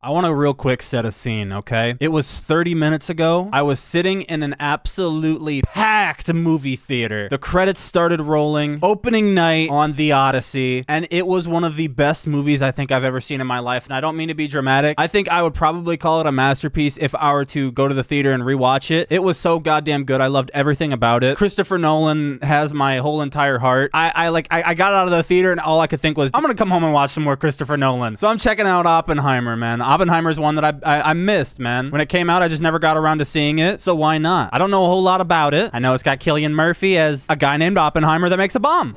I want to real quick set a scene, okay? It was 30 minutes ago. I was sitting in an absolutely packed movie theater. The credits started rolling. Opening night on The Odyssey. And it was one of the best movies I think I've ever seen in my life. And I don't mean to be dramatic. I think I would probably call it a masterpiece if I were to go to the theater and rewatch it. It was so goddamn good. I loved everything about it. Christopher Nolan has my whole entire heart. I got out of the theater and all I could think was, I'm gonna come home and watch some more Christopher Nolan. So I'm checking out Oppenheimer, man. Oppenheimer's one that I missed, man. When it came out, I just never got around to seeing it, so why not? I don't know a whole lot about it. I know it's got Cillian Murphy as a guy named Oppenheimer that makes a bomb.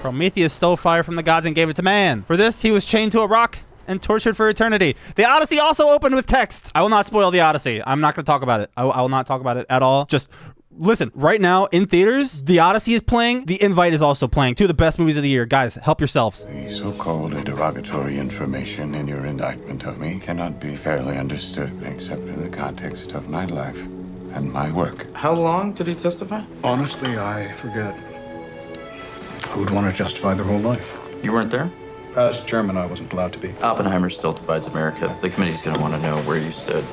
Prometheus stole fire from the gods and gave it to man. For this, he was chained to a rock and tortured for eternity. The Odyssey also opened with text. I will not spoil the Odyssey. I'm not going to talk about it. I will not talk about it at all. Just listen, right now in theaters, The Odyssey is playing. The Invite is also playing. Two of the best movies of the year. Guys, help yourselves. The so-called derogatory information in your indictment of me cannot be fairly understood except in the context of my life and my work. How long did he testify? Honestly, I forget. Who'd want to justify their whole life? You weren't there? As chairman, I wasn't allowed to be. Oppenheimer still divides America. The committee's going to want to know where you stood.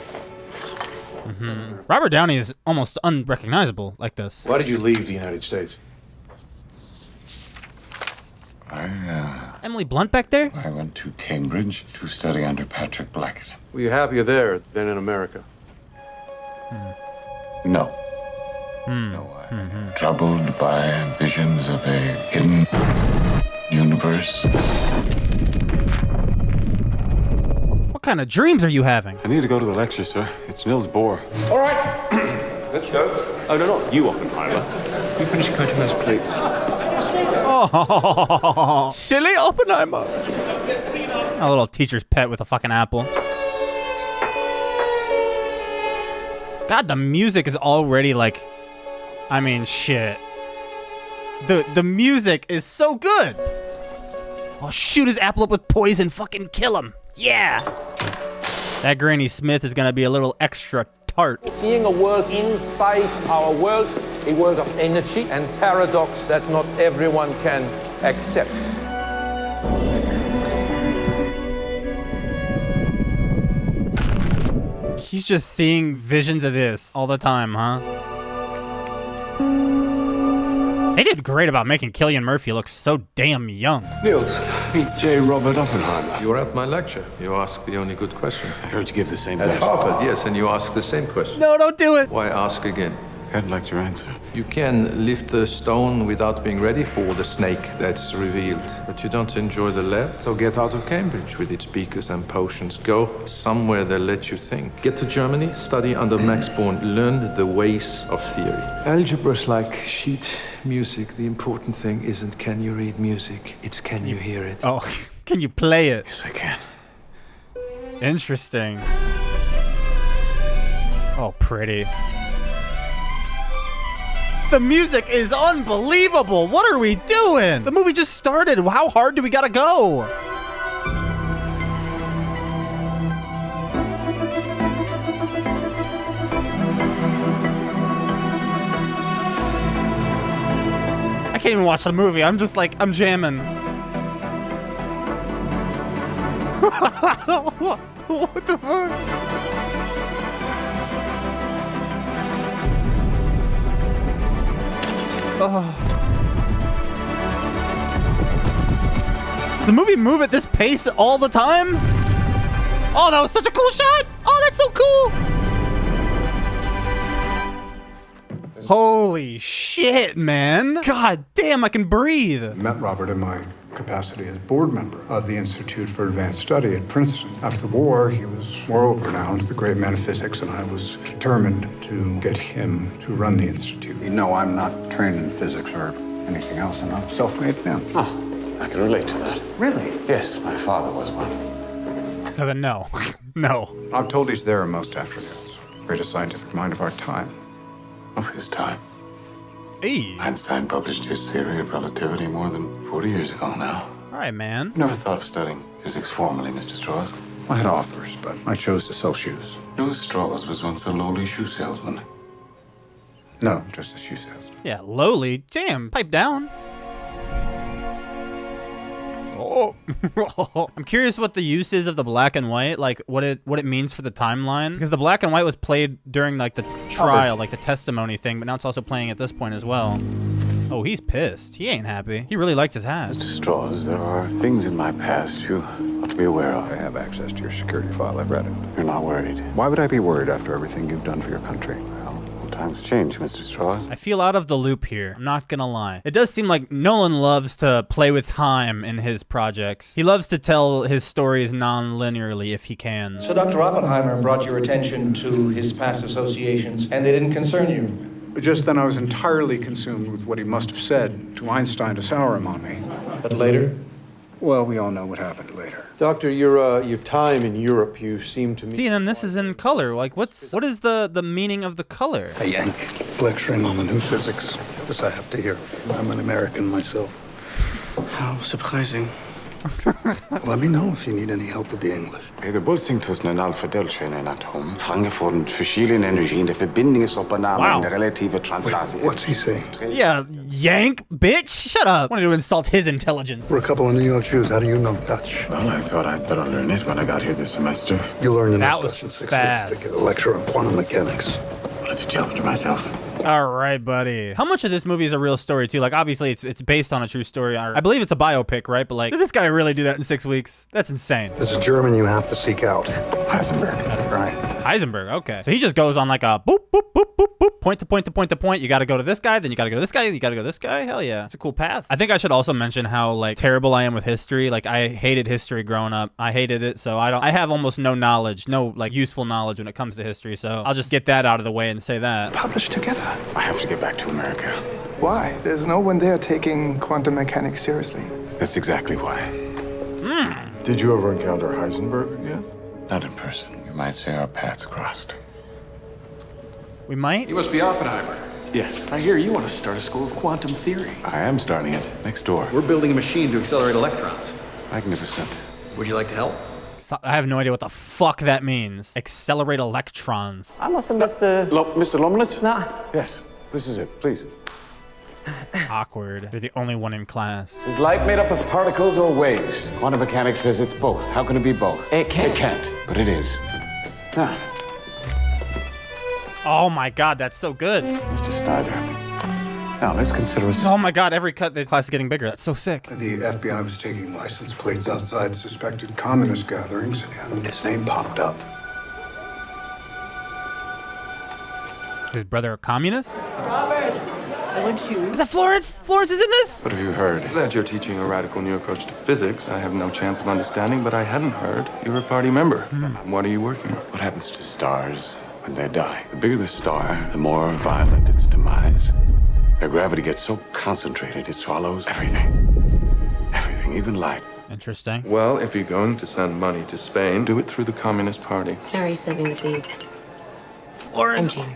Robert Downey is almost unrecognizable like this. Why did you leave the United States? Emily Blunt back there? I went to Cambridge to study under Patrick Blackett. Were you happier there than in America? No. No, I'm troubled by visions of a hidden universe. What kind of dreams are you having? I need to go to the lecture, sir. It's Nils Bohr. All right, let's go. Oh, no, you, Oppenheimer. You finish Coachman's plates. Oh, silly Oppenheimer. A little teacher's pet with a fucking apple. God, the music is already like, I mean, shit. The music is so good. I'll shoot his apple up with poison, fucking kill him. Yeah. That Granny Smith is gonna be a little extra tart. Seeing a world inside our world, a world of energy and paradox that not everyone can accept. He's just seeing visions of this all the time, huh? They did great about making Cillian Murphy look so damn young. Niels, meet J. Robert Oppenheimer. You were at my lecture. You asked the only good question. I heard you give the same At lecture. Harvard, yes, and you asked the same question. No, don't do it. Why ask again? I'd like your answer. You can lift the stone without being ready for the snake that's revealed. But you don't enjoy the lab, so get out of Cambridge with its beakers and potions. Go somewhere they'll let you think. Get to Germany, study under Max Born, learn the ways of theory. Algebra's like sheet music. The important thing isn't can you read music, it's can you hear it. Oh, can you play it? Yes, I can. Interesting. Oh, pretty. The music is unbelievable. What are we doing? The movie just started. How hard do we gotta go? I can't even watch the movie. I'm just like, I'm jamming. What the fuck? Does the movie move at this pace all the time? Oh, that was such a cool shot! Oh, that's so cool! Holy shit, man! God damn, I can breathe! I met Robert in my capacity as board member of the Institute for Advanced Study at Princeton. After the war, he was world-renowned, the great man of physics, and I was determined to get him to run the Institute. You know, I'm not trained in physics or anything else. I'm a self-made man. Oh, I can relate to that. Really? Yes, my father was one. So then no. No. I'm told he's there most afternoons. Greatest scientific mind of our time. Of his time. Hey. Einstein published his theory of relativity more than 40 years ago now. All right, man. Never thought of studying physics formally, Mr. Strauss. I had offers, but I chose to sell shoes. Louis Strauss was once a lowly shoe salesman. No, just a shoe salesman. Yeah, lowly. Damn, pipe down. Oh. I'm curious what the use is of the black and white, like what it means for the timeline, because the black and white was played during like the trial, like the testimony thing, but now it's also playing at this point as well. Oh, he's pissed. He ain't happy. He really liked his hat. Mr. Strauss, there are things in my past you ought to be aware of. I have access to your security file. I've read it. You're not worried. Why would I be worried after everything you've done for your country? Well, times change, Mr. Strauss. I feel out of the loop here. I'm not gonna lie. It does seem like Nolan loves to play with time in his projects. He loves to tell his stories non-linearly if he can. So Dr. Oppenheimer brought your attention to his past associations, and they didn't concern you. But just then I was entirely consumed with what he must have said to Einstein to sour him on me. But later? Well, we all know what happened later. Doctor, your time in Europe, you seem to me... See, and then this is in color. Like, what is the meaning of the color? Hey, Yank, lecturing on the new physics. This I have to hear. I'm an American myself. How surprising. Let me know if you need any help with the English. De botsing tussen en alfadeltjen en atom vangen voor een verschillende energie in de verbinding is Oppenheimer en de relatieve translatie. What's he saying? Yeah, yank, bitch. Shut up. Wanted to insult his intelligence. We're a couple of New York Jews. How do you know Dutch? Well, I thought I'd better learn it when I got here this semester. You learned enough That was Dutch in 6 fast. weeks to get a lecture on quantum mechanics. I wanted to challenge myself. All right, buddy. How much of this movie is a real story, too? Like, obviously, it's based on a true story. I believe it's a biopic, right? But, like, did this guy really do that in 6 weeks? That's insane. This is German you have to seek out. Heisenberg. Right. Heisenberg, okay. So he just goes on like a boop, boop, boop, boop, boop, point to point to point to point. You got to go to this guy, then you got to go to this guy, you got to go to this guy. Hell yeah. It's a cool path. I think I should also mention how, like, terrible I am with history. Like, I hated history growing up. I hated it, so I have almost no knowledge, no, like, useful knowledge when it comes to history. So I'll just get that out of the way and say that. Published together. I have to get back to America. Why? There's no one there taking quantum mechanics seriously. That's exactly why. Did you ever encounter Heisenberg again? Not in person. You might say our paths crossed. We might? You must be Oppenheimer. Yes, I hear you want to start a school of quantum theory. I am starting it next door. We're building a machine to accelerate electrons. Magnificent. Would you like to help? So, I have no idea what the fuck that means. Accelerate electrons. I must have missed the... Mr. Lomanitz? Nah. Yes, this is it, please. Awkward. You're the only one in class. Is light made up of particles or waves? Quantum mechanics says it's both. How can it be both? It can't. It can't, but it is. Now, Oh my god, that's so good. Mr. Snyder. Now, let's consider a... Oh my god, every cut the class is getting bigger. That's so sick. The FBI was taking license plates outside suspected communist gatherings, and his name popped up. Is his brother a communist? Robert, I want you. Is that Florence? Florence is in this? What have you heard? That you're teaching a radical new approach to physics. I have no chance of understanding, but I hadn't heard you were a party member. What are you working on? What happens to stars when they die? The bigger the star, the more violent its demise. Their gravity gets so concentrated, it swallows everything. Everything, even light. Interesting. Well, if you're going to send money to Spain, do it through the Communist Party. Harry sent me with these. Florence. I'm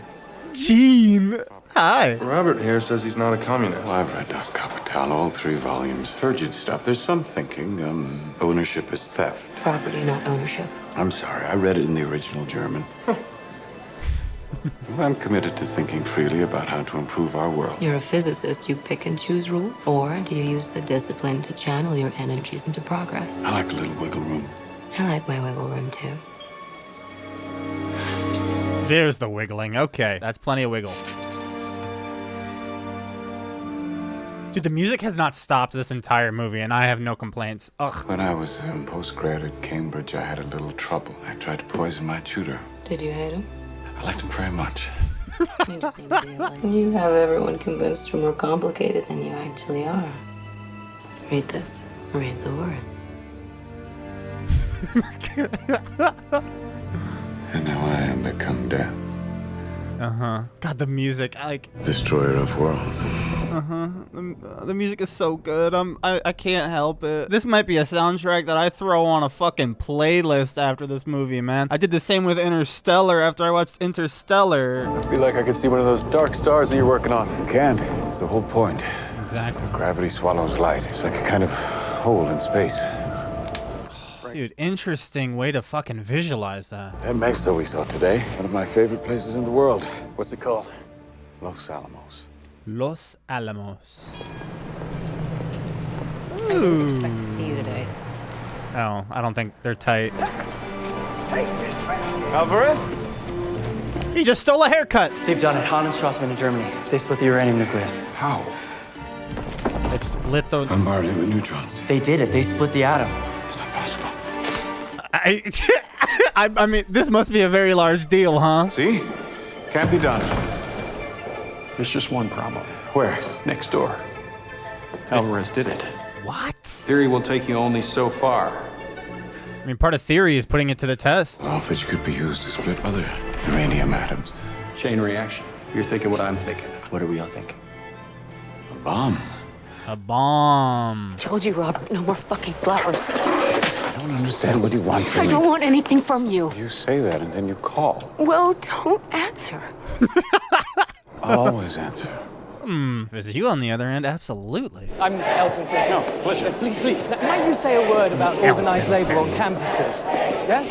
Gene. Jean. Hi. Robert here says he's not a communist. Well, I've read Das Kapital, all 3 volumes. Turgid stuff. There's some thinking, ownership is theft. Property, not ownership. I'm sorry, I read it in the original German. I'm committed to thinking freely about how to improve our world. You're a physicist. You pick and choose rules? Or do you use the discipline to channel your energies into progress? I like a little wiggle room. I like my wiggle room, too. There's the wiggling. Okay, that's plenty of wiggle. Dude, the music has not stopped this entire movie, and I have no complaints. Ugh. When I was in postgrad at Cambridge, I had a little trouble. I tried to poison my tutor. Did you hate him? I liked him very much. You just need to be like... You have everyone convinced you're more complicated than you actually are. Read this. Read the words. And now I am become death. Uh-huh. God, the music, Destroyer of worlds. Uh-huh. The music is so good. I can't help it. This might be a soundtrack that I throw on a fucking playlist after this movie, man. I did the same with Interstellar after I watched Interstellar. I feel like I could see one of those dark stars that you're working on. You can't. It's the whole point. Exactly. Gravity swallows light. It's like a kind of hole in space. Dude, interesting way to fucking visualize that. That Mexico we saw today, one of my favorite places in the world. What's it called? Los Alamos. Los Alamos. I didn't expect to see you today. Oh, I don't think they're tight. Alvarez? He just stole a haircut. They've done it. Hahn and Strassman in Germany. They split the uranium nucleus. How? They've split the... Bombarded it with neutrons. They did it. They split the atom. It's not possible. I mean, this must be a very large deal, huh? See? Can't be done. There's just one problem. Where? Next door. Alvarez did it. What? Theory will take you only so far. I mean, part of theory is putting it to the test. All of which could be used to split other uranium atoms. Chain reaction. You're thinking what I'm thinking. What are we all thinking? A bomb. A bomb. Told you, Robert, no more fucking flowers. I don't understand what you want from I me. don't want anything from you. You say that and then you call. Well, don't answer. I'll always answer. If it's you on the other end, absolutely. I'm Elton Ted. No, pleasure. Please, please. Might you say a word about organized labor on campuses? Yes?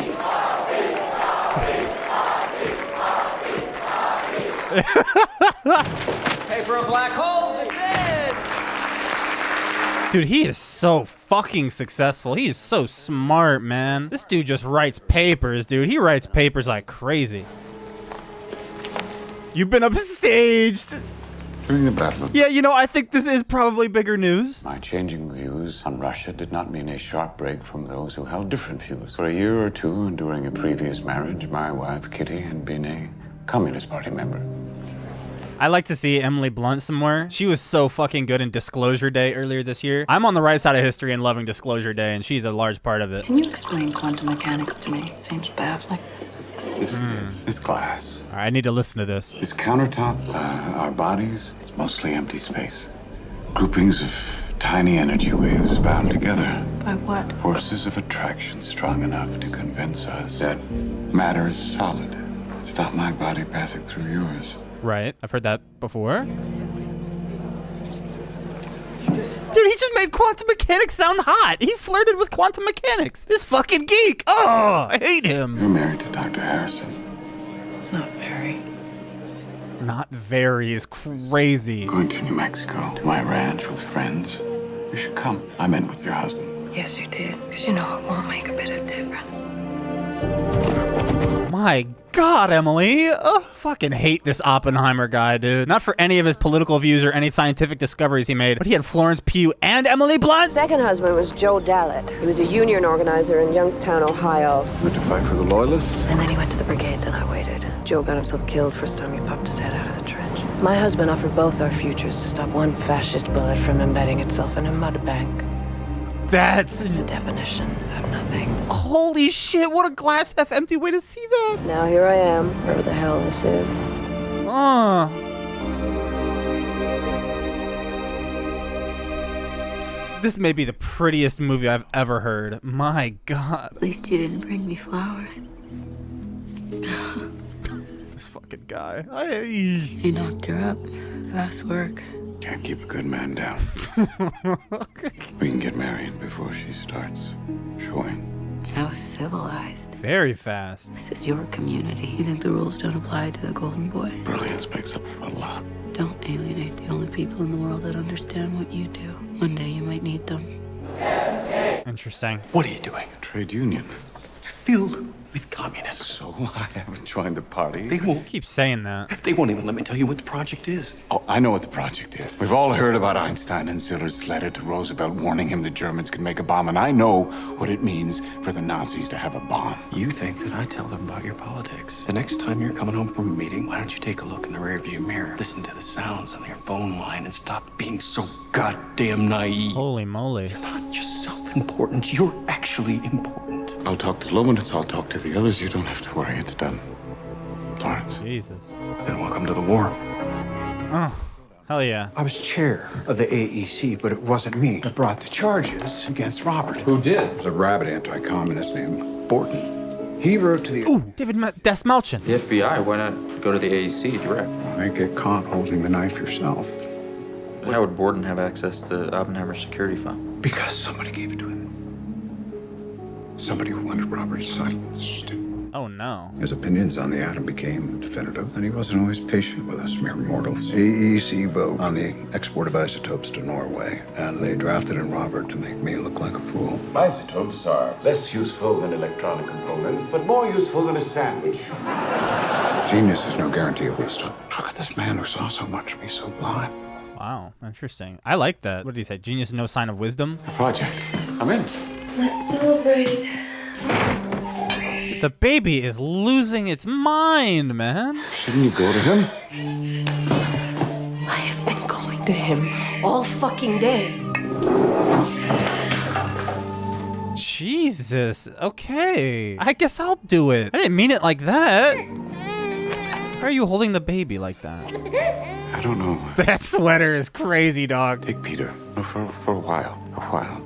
Paper of black holes, it's in! Dude, he is so fucking successful. He is so smart, man. This dude just writes papers, dude. He writes papers like crazy. You've been upstaged. During the Battle of... Yeah, you know, I think this is probably bigger news. My changing views on Russia did not mean a sharp break from those who held different views. For a year or two, and during a previous marriage, my wife, Kitty, had been a Communist Party member. I like to see Emily Blunt somewhere. She was so fucking good in Disclosure Day earlier this year. I'm on the right side of history and loving Disclosure Day, and she's a large part of it. Can you explain quantum mechanics to me? Seems baffling. This is this glass. All right, I need to listen to this. This countertop, our bodies, it's mostly empty space. Groupings of tiny energy waves bound together. By what? Forces of attraction strong enough to convince us that matter is solid. Stop my body passing through yours. Right, I've heard that before. Dude, he just made quantum mechanics sound hot. He flirted with quantum mechanics. This fucking geek. Oh, I hate him. You're married to Dr. Harrison. Not very. Not very is crazy. Going to New Mexico, to my ranch with friends. You should come. I met with your husband. Yes, you did. Because you know it won't make a bit of difference. My God, Emily. Fucking hate this Oppenheimer guy, dude. Not for any of his political views or any scientific discoveries he made, but he had Florence Pugh and Emily Blunt. Second husband was Joe Dallatt. He was a union organizer in Youngstown, Ohio. Went to fight for the Loyalists? And then he went to the brigades and I waited. Joe got himself killed first time he popped his head out of the trench. My husband offered both our futures to stop one fascist bullet from embedding itself in a mud bank. That's the definition of nothing. Holy shit, what a glass half empty way to see that. Now here I am, wherever the hell this is. This may be the prettiest movie I've ever heard. My God. At least you didn't bring me flowers. This fucking guy. He knocked her up. Fast work. Can't keep a good man down. We can get married before she starts showing. How civilized. Very fast. This is your community. You think the rules don't apply to the golden boy? Brilliance makes up for a lot. Don't alienate the only people in the world that understand what you do. One day you might need them. Interesting. What are you doing? Trade union. Filled with communists. So I haven't joined the party. They won't. Keep saying that. They won't even let me tell you what the project is. Oh, I know what the project is. We've all heard about Einstein and Ziller's letter to Roosevelt warning him the Germans could make a bomb, and I know what it means for the Nazis to have a bomb. You think that I tell them about your politics. The next time you're coming home from a meeting, why don't you take a look in the rearview mirror, listen to the sounds on your phone line, and stop being so goddamn naive. Holy moly. You're not just self-important, you're actually important. I'll talk to Lomanitz, I'll talk to the others. You don't have to worry, it's done. Lawrence. Jesus. Then welcome to the war. Oh, hell yeah. I was chair of the AEC, but it wasn't me that brought the charges against Robert. Who did? It was a rabid anti-communist named Borton. He wrote to the... Ooh, David Desmalchin. The FBI, why not go to the AEC direct? Why get caught holding the knife yourself? How would Borden have access to Oppenheimer's security file? Because somebody gave it to him. Somebody who wanted Robert silenced. Oh no. His opinions on the atom became definitive, and he wasn't always patient with us mere mortals. AEC vote on the export of isotopes to Norway, and they drafted in Robert to make me look like a fool. Isotopes are less useful than electronic components, but more useful than a sandwich. Genius is no guarantee of wisdom. Look at this man who saw so much be so blind. Wow, interesting. I like that. What did he say? Genius, no sign of wisdom? A project. I'm in. Let's celebrate. The baby is losing its mind, man. Shouldn't you go to him? I have been going to him all fucking day. Jesus. Okay. I guess I'll do it. I didn't mean it like that. Why are you holding the baby like that? I don't know. That sweater is crazy, dog. Take Peter. No, for a while. A while.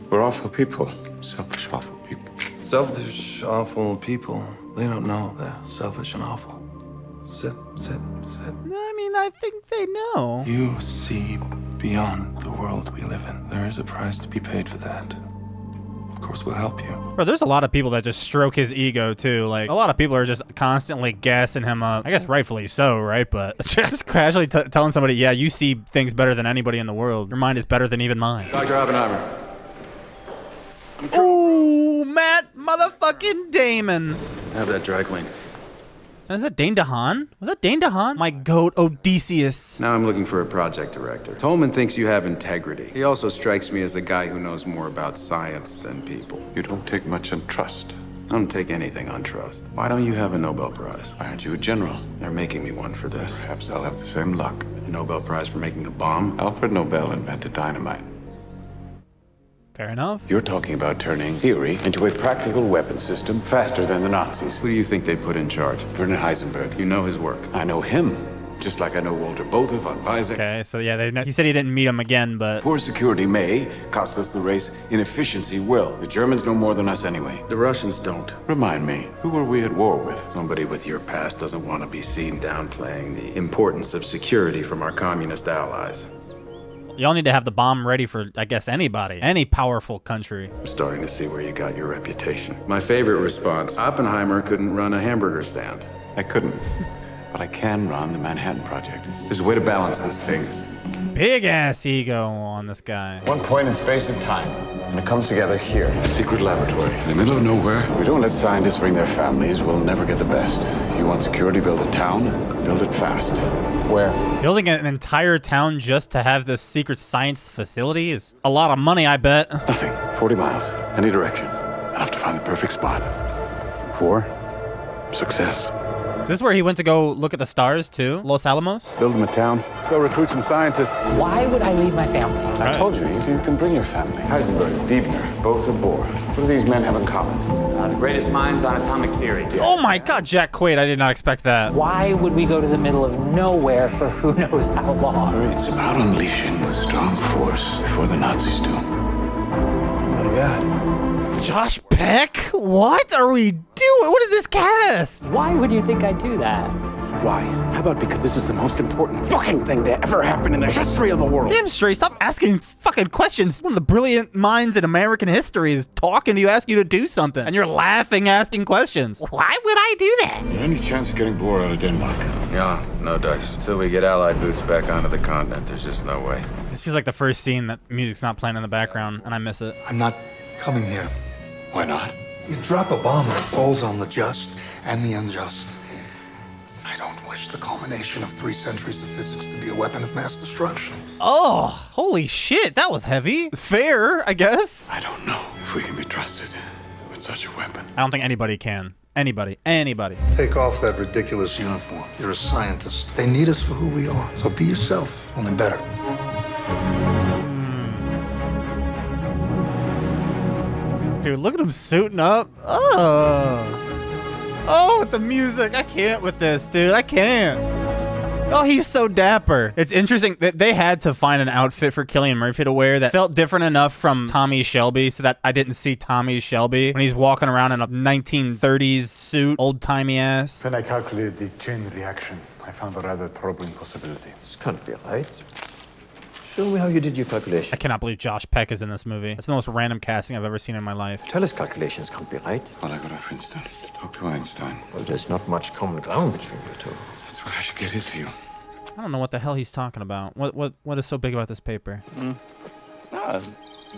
We're awful people. Selfish, awful people. Selfish, awful people. They don't know they're selfish and awful. Sit. I mean, I think they know. You see beyond the world we live in. There is a price to be paid for that. Of course, we'll help you. Bro, there's a lot of people that just stroke his ego, too. Like, a lot of people are just constantly gassing him up. I guess rightfully so, right? But just casually telling somebody, yeah, you see things better than anybody in the world. Your mind is better than even mine. Dr. Oppenheimer. Ooh, Matt motherfucking Damon. Have that dry cleaned. Is that Dane DeHaan? Was that Dane DeHaan? My goat, Odysseus. Now I'm looking for a project director. Tolman thinks you have integrity. He also strikes me as a guy who knows more about science than people. You don't take much on trust. I don't take anything on trust. Why don't you have a Nobel Prize? Why aren't you a general? They're making me one for this. Perhaps I'll have the same luck. A Nobel Prize for making a bomb? Alfred Nobel invented dynamite. Fair enough. You're talking about turning theory into a practical weapon system faster than the Nazis. Who do you think they put in charge? Werner Heisenberg. You know his work. I know him, just like I know Walter Botha von Weizsäcker. Okay, so yeah, he said he didn't meet him again, but... Poor security may cost us the race. Inefficiency will. The Germans know more than us anyway. The Russians don't. Remind me, who were we at war with? Somebody with your past doesn't want to be seen downplaying the importance of security from our communist allies. Y'all need to have the bomb ready for, I guess, anybody. Any powerful country. I'm starting to see where you got your reputation. My favorite response, Oppenheimer couldn't run a hamburger stand. I couldn't. But I can run the Manhattan Project. There's a way to balance these things. Big ass ego on this guy. One point in space and time. And it comes together here. A secret laboratory. In the middle of nowhere. If we don't let scientists bring their families, we'll never get the best. You want security, build a town, build it fast. Where? Building an entire town just to have this secret science facility is a lot of money, I bet. Nothing. 40 miles. Any direction. I'll have to find the perfect spot. For success. Is this where he went to go look at the stars, too? Los Alamos? Build him a town. Let's go recruit some scientists. Why would I leave my family? I told you can bring your family. Heisenberg, Liebner, both are Bohr. What do these men have in common? The greatest minds on atomic theory. Oh my god, Jack Quaid, I did not expect that. Why would we go to the middle of nowhere for who knows how long? It's about unleashing a strong force before the Nazis do. Oh my god. Josh Peck? What are we doing? What is this cast? Why would you think I'd do that? Why? How about because this is the most important fucking thing to ever happen in the history of the world? Damn straight, stop asking fucking questions. One of the brilliant minds in American history is talking to you, asking you to do something, and you're laughing, asking questions. Why would I do that? Is there any chance of getting Bohr out of Denmark? Yeah, no dice. Until we get Allied boots back onto the continent, there's just no way. This feels like the first scene that music's not playing in the background, and I miss it. I'm not coming here. Why not? You drop a bomb and it falls on the just and the unjust. I don't wish the culmination of 3 centuries of physics to be a weapon of mass destruction. Oh, holy shit, that was heavy. Fair, I guess. I don't know if we can be trusted with such a weapon. I don't think anybody can. Anybody. Take off that ridiculous uniform. You're a scientist. They need us for who we are. So be yourself, only better. Dude, look at him suiting up. Oh, with the music. I can't with this, dude. I can't. Oh, he's so dapper. It's interesting that they had to find an outfit for Cillian Murphy to wear that felt different enough from Tommy Shelby so that I didn't see Tommy Shelby when he's walking around in a 1930s suit, old-timey ass. When I calculated the chain reaction, I found a rather troubling possibility. This can't be right. Show me how you did your calculation. I cannot believe Josh Peck is in this movie. It's the most random casting I've ever seen in my life. Tell us calculations can't be right. Well, I go to Princeton to talk to Einstein. Well, there's not much common ground between you two. That's where I should get his view. I don't know what the hell he's talking about. What is so big about this paper?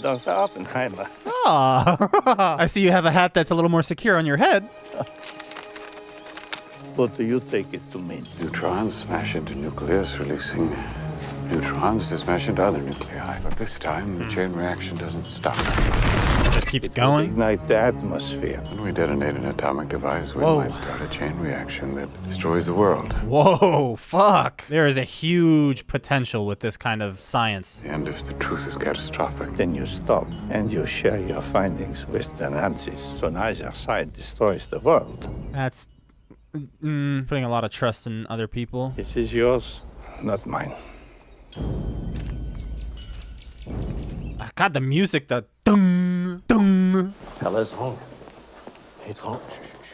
Dr. Oppenheimer. Ah, I see you have a hat that's a little more secure on your head. What do you take it to mean? Neutrons smash into nucleus, releasing neutrons to smash into other nuclei. But this time, the chain reaction doesn't stop. It just keeps going. Ignite the atmosphere. When we detonate an atomic device, we Whoa. might start a chain reaction that destroys the world. Whoa, fuck. There is a huge potential with this kind of science. And if the truth is catastrophic, Then you stop and you share your findings with the Nazis. So neither side destroys the world. That's putting a lot of trust in other people. This is yours, not mine. God, the music, the dung, dung. Tell us wrong. He's wrong.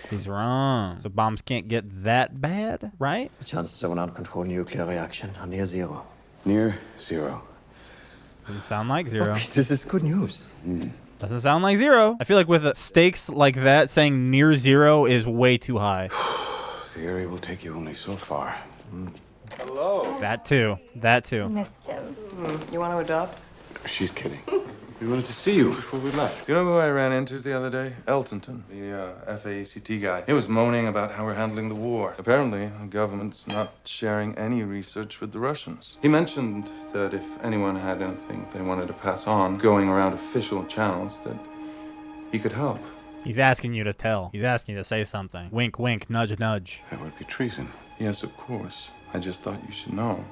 He's wrong. So bombs can't get that bad, right? The chances of an out-of-control nuclear reaction are near zero. near zero. Doesn't sound like zero. Oh, this is good news. Doesn't sound like zero. I feel like with stakes like that, saying near zero is way too high. The area will take you only so far. Hello. That too. That too. Missed him. You want to adopt? She's kidding. We wanted to see you before we left. Do you know who I ran into the other day? Eltonton, the FACT guy. He was moaning about how we're handling the war. Apparently, the government's not sharing any research with the Russians. He mentioned that if anyone had anything they wanted to pass on, going around official channels, that he could help. He's asking you to tell. He's asking you to say something. Wink, wink, nudge, nudge. That would be treason. Yes, of course. I just thought you should know.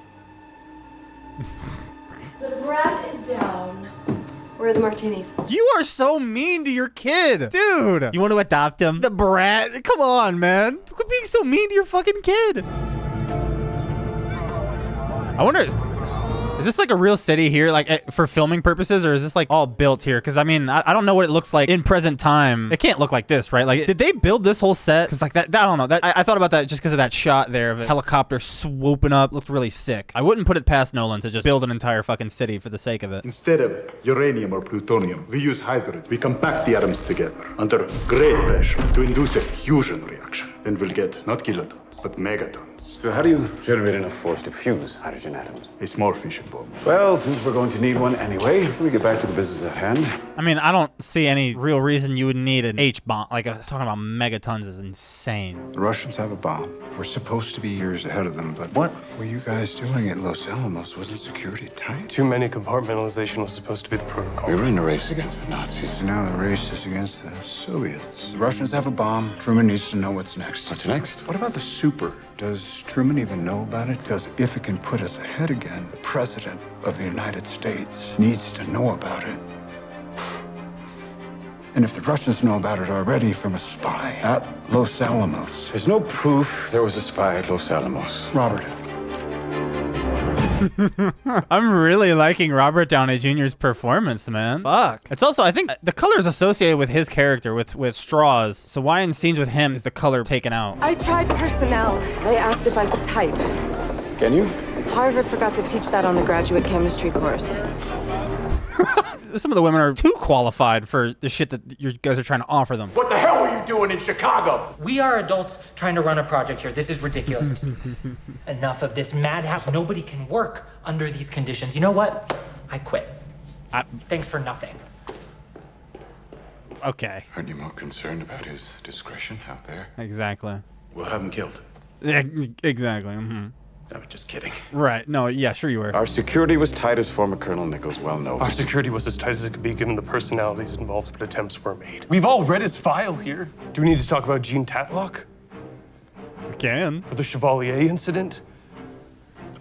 The brat is down. Where are the martinis? You are so mean to your kid. Dude. You want to adopt him? The brat? Come on, man. Quit being so mean to your fucking kid. I wonder, is this like a real city here, like for filming purposes, or is this like all built here? Because I mean, I don't know what it looks like in present time. It can't look like this, right? Like, did they build this whole set? Because like that, I don't know. That I thought about that just because of that shot there of a helicopter swooping up. Looked really sick. I wouldn't put it past Nolan to just build an entire fucking city for the sake of it. Instead of uranium or plutonium, we use hydrogen. We compact the atoms together under great pressure to induce a fusion reaction. Then we'll get not kilotons, but megatons. So how do you generate enough force to fuse hydrogen atoms? A small fission bomb. Well, since we're going to need one anyway, let me get back to the business at hand. I mean, I don't see any real reason you would need an H-bomb. Like, talking about megatons is insane. The Russians have a bomb. We're supposed to be years ahead of them, but what were you guys doing at Los Alamos? Wasn't security tight? Too many compartmentalization was supposed to be the protocol. We were in a race against the Nazis. And now the race is against the Soviets. The Russians have a bomb. Truman needs to know what's next. What's next? What about the super? Does Truman even know about it? Because if it can put us ahead again, the President of the United States needs to know about it. And if the Russians know about it already from a spy at Los Alamos. There's no proof there was a spy at Los Alamos. Robert. I'm really liking Robert Downey Jr.'s performance, man. Fuck. It's also, I think, the color is associated with his character, with straws. So why in scenes with him is the color taken out? I tried personnel. They asked if I could type. Can you? Harvard forgot to teach that on the graduate chemistry course. Some of the women are too qualified for the shit that you guys are trying to offer them. What the hell were you doing in Chicago? We are adults trying to run a project here. This is ridiculous. Enough of this madhouse. Nobody can work under these conditions. You know what? I quit. Thanks for nothing. Okay. Aren't you more concerned about his discretion out there? Exactly. We'll have him killed. Yeah, exactly. I was just kidding. Right. No, yeah, sure you were. Our security was tight, as former Colonel Nichols well knows. Our security was as tight as it could be given the personalities involved, but attempts were made. We've all read his file here. Do we need to talk about Jean Tatlock? We can. Or the Chevalier incident?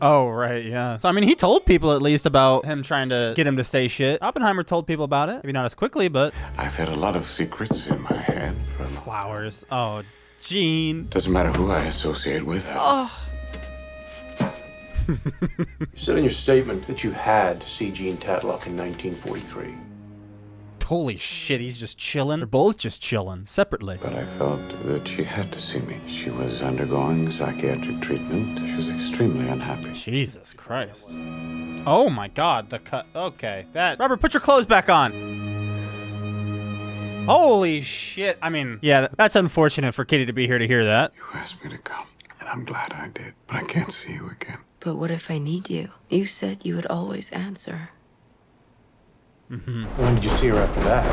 Oh, right, yeah. So, I mean, he told people at least about him trying to get him to say shit. Oppenheimer told people about it. Maybe not as quickly, but... I've had a lot of secrets in my head. Flowers. Oh, Jean. Doesn't matter who I associate with. Oh. You said in your statement that you had seen Jean Tatlock in 1943. Holy shit, he's just chilling. They're both just chilling, separately. But I felt that she had to see me. She was undergoing psychiatric treatment. She was extremely unhappy. Jesus Christ. Oh my God, the cut. Okay, that. Robert, put your clothes back on. Holy shit. I mean, yeah, that's unfortunate for Kitty to be here to hear that. You asked me to come, and I'm glad I did. But I can't see you again. But what if I need you? You said you would always answer. When did you see her after that?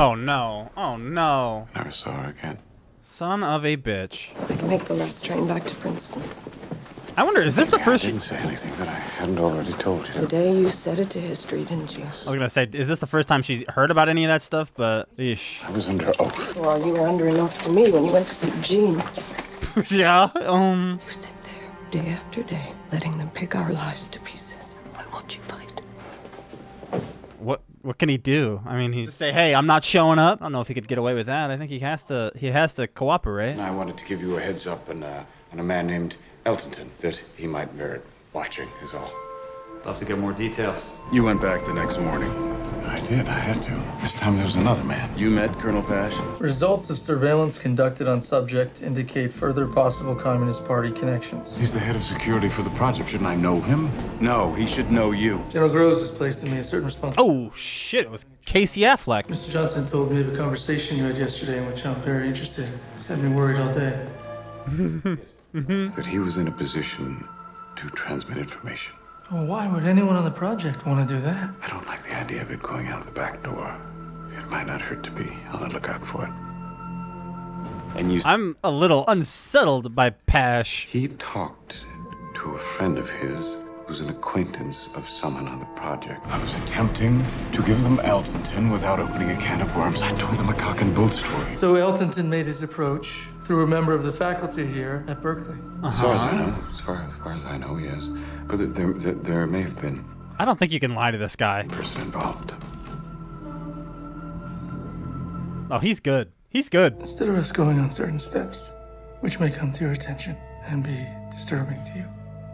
Oh no. Oh no. Never saw her again. Son of a bitch. I can make the last train back to Princeton. I wonder, is this the first? I didn't say anything that I hadn't already told you. Today you said it to history, didn't you? I was gonna say, is this the first time she's heard about any of that stuff? But, eesh. I was under oath. Well, you were under an oath to me when you went to see Jean. Yeah, You sit there day after day, letting them pick our lives to pieces. Why won't you fight? What can he do? I mean, he just say, hey, I'm not showing up. I don't know if he could get away with that. I think he has to cooperate. I wanted to give you a heads up on a man named Eltonton, that he might merit watching is all. Love to get more details. You went back the next morning. I did, I had to. This time there was another man. You met Colonel Pash? Results of surveillance conducted on subject indicate further possible Communist Party connections. He's the head of security for the project. Shouldn't I know him? No, he should know you. General Groves has placed on me a certain responsibility. Oh, shit, it was Casey Affleck. Mr. Johnson told me of a conversation you had yesterday in which I'm very interested. It's had me worried all day. That he was in a position to transmit information. Well, why would anyone on the project want to do that? I don't like the idea of it going out the back door. It might not hurt to be on the lookout for it. And you... I'm a little unsettled by Pash. He talked to a friend of his who's an acquaintance of someone on the project. I was attempting to give them Eltonton without opening a can of worms. I told them a cock and bull story. So Eltonton made his approach through a member of the faculty here at Berkeley. As far as I know, as far as I know, yes. But there may have been. I don't think you can lie to this guy. Person involved. Oh, he's good. He's good. Instead of us going on certain steps, which may come to your attention and be disturbing to you,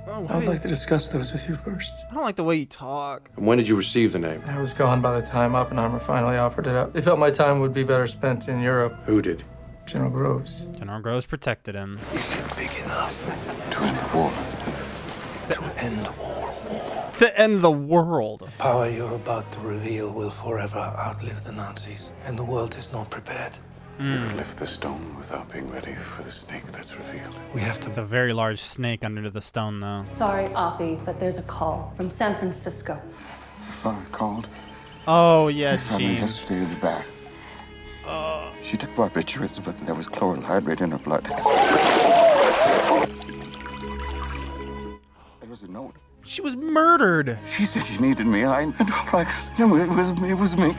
I would like to discuss those with you first. I don't like the way you talk. And when did you receive the name? I was gone by the time Oppenheimer finally offered it up. They felt my time would be better spent in Europe. Who did? General Groves. General Groves protected him. Is it big enough to end the war? To end all war. To end the world. The power you're about to reveal will forever outlive the Nazis, and the world is not prepared. You could lift the stone without being ready for the snake that's revealed. We have to. It's a very large snake under the stone, though. Sorry, Oppie, but there's a call from San Francisco. Your father called. Oh, yeah, He found me Jean. yesterday in the bath. She took barbiturates, but there was chloral hydrate in her blood. There was a note. She was murdered. She said she needed me. I no, it was me.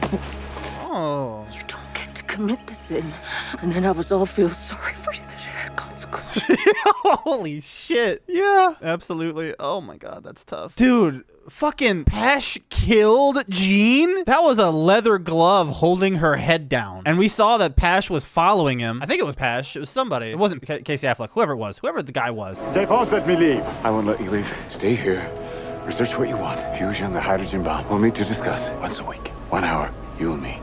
Oh. You don't get to commit the sin and then have us all feel sorry for you that it had consequences. Holy shit. Yeah, absolutely. Oh my God, that's tough. Dude, fucking Pash killed Jean? That was a leather glove holding her head down. And we saw that Pash was following him. I think it was Pash. It was somebody. It wasn't Casey Affleck. Whoever it was. Whoever the guy was. They won't let me leave. I won't let you leave. Stay here. Research what you want. Fusion, the hydrogen bomb. We'll meet to discuss once a week. 1 hour. You and me.